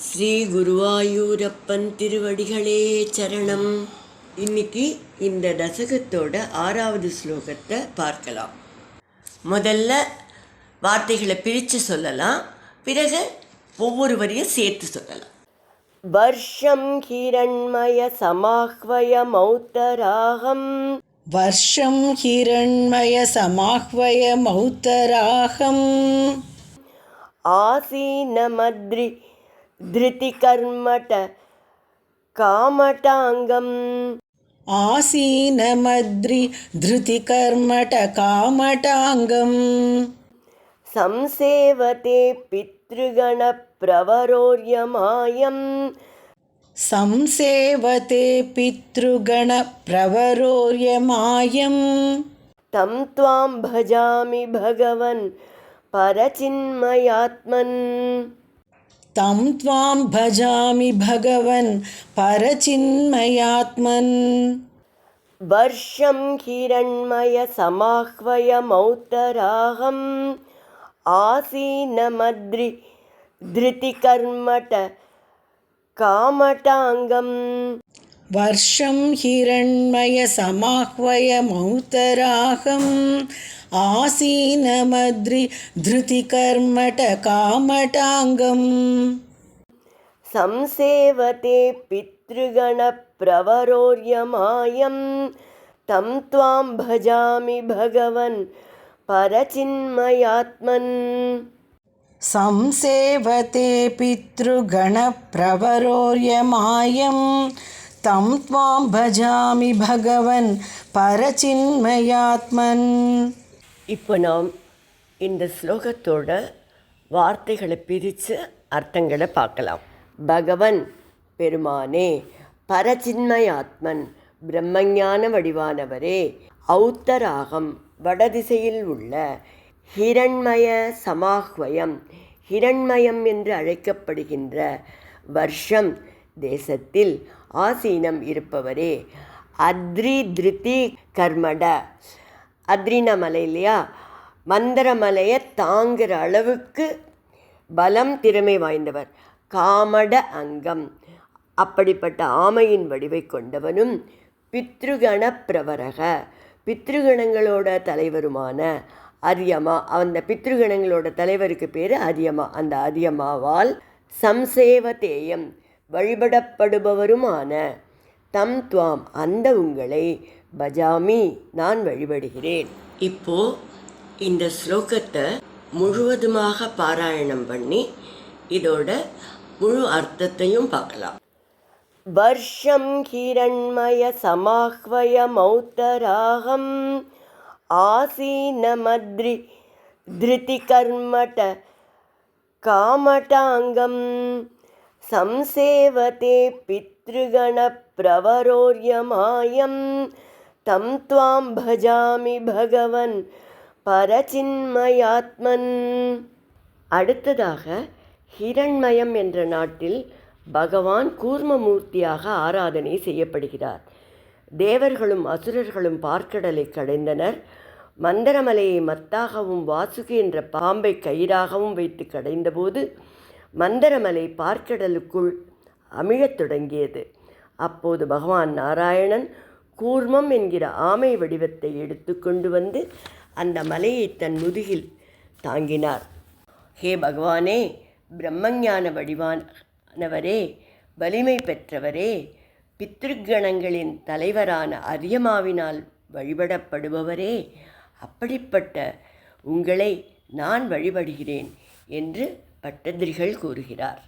ஸ்ரீ குருவாயூரப்பன் திருவடிகளே சரணம். இன்னைக்கு இந்த தசகத்தோட 6வது ஸ்லோகத்தை பார்க்கலாம். முதல்ல வார்த்தைகளை பிரித்து சொல்லலாம், பிறகு ஒவ்வொரு வரியும் சேர்த்து சொல்லலாம். வர்ஷம் ஹிரண்மய சமாஹ்வய மௌத்தராகம். வர்ஷம் ஹிரண்மய சமாஹ்வய மௌத்தராகம். ஆசீனமத்ரி திருதிகர்மட காமடாங்கம். ஆசீனமத்ரி திருதிகர்மட காமடாங்கம். சம்சேவதே பித்ருகண பிரவரோர்யமாயம். சம்சேவதே பித்ருகண பிரவரோர்யமாயம். தம் த்வாம் பஜாமி பகவன் பரசின்மயாத்மன். தம் த்வாம் பஜாமி பகவன் பரசின்மயாத்மன். வர்ஷம் ஹிரண்மய சமாஹ்வய மௌத்தராகம். ஆசீனமத்ரி திருதிகர்மட காமடாங்கம். வர்ஷம் ஹிரண்மய சமாஹ்வய மௌத்தராகம். ஆசீனமத்ரி திருதிகர்மட காமடாங்கம். சம்சேவதே பித்ருகண பிரவரோர்யமாயம். தம் த்வாம் பஜாமி பகவன் பரசின்மயாத்மன். சம்சேவதே பித்ருகண பிரவரோர்யமாயம். தம் த்வாம் பஜாமி பகவன் பரசின்மயாத்மன். இப்போ நாம் இந்த ஸ்லோகத்தோட வார்த்தைகளை பிரித்து அர்த்தங்களை பார்க்கலாம். பகவன் பெருமானே, பரசின்மயாத்மன் பிரம்மஞான வடிவானவரே, ஔத்தராகம் வடதிசையில் உள்ள, ஹிரண்மய சமாஹ்வயம் ஹிரண்மயம் என்று அழைக்கப்படுகின்ற வர்ஷம் தேசத்தில் ஆசீனம் இருப்பவரே, அத்ரி திருதி கர்மட, அத்ரின மலை இல்லையா, மந்திர மலையை தாங்கிற அளவுக்கு பலம் திறமை வாய்ந்தவர். காமட அங்கம், அப்படிப்பட்ட ஆமையின் வடிவை கொண்டவனும், பித்ருகண பிரவரக பித்ருகணங்களோட தலைவருமான அரியமா, அந்த பித்ருகணங்களோட தலைவருக்கு பேர் அரியமா, அந்த அரியமாவால் சம்சேவதேயம் வழிபடப்படுபவருமான, தம் துவாம் அந்த உங்களை, பஜாமி நான் வழிபடுகிறேன். இப்போ இந்த ஸ்லோகத்தை முழுவதுமாக பாராயணம் பண்ணி இதோட முழு அர்த்தத்தையும் பார்க்கலாம். வர்ஷம் ஹிரண்மய சமாஹ்வய மௌத்தராகம். ஆசீனமத்ரி திருதிகர்மட காமடாங்கம். சம்சேவதே பித்ருகண பிரவரோர்யமாயம். தம் த்வாம் பஜாமி பகவன் பரசின்மயாத்மன். அடுத்ததாக ஹிரண்மயம் என்ற நாட்டில் பகவான் கூர்மமூர்த்தியாக ஆராதனை செய்யப்படுகிறார். தேவர்களும் அசுரர்களும் பார்க்கடலை கடைந்தனர். மந்தரமலையை மத்தாகவும் வாசுகி என்ற பாம்பை கயிறாகவும் வைத்து கடைந்தபோது மந்தரமலை பார்க்கடலுக்குள் அமிழத் தொடங்கியது. அப்போது பகவான் நாராயணன் கூர்மம் என்கிற ஆமை வடிவத்தை எடுத்து கொண்டு வந்து அந்த மலையை தன் முதுகில் தாங்கினார். ஹே பகவானே, பிரம்மஞான வடிவானவரே, வலிமை பெற்றவரே, பித்ருகணங்களின் தலைவரான அரியமாவினால் வழிபடப்படுபவரே, அப்படிப்பட்ட உங்களை நான் வழிபடுகிறேன் என்று பட்டதிரிகள் கூறுகிறார்.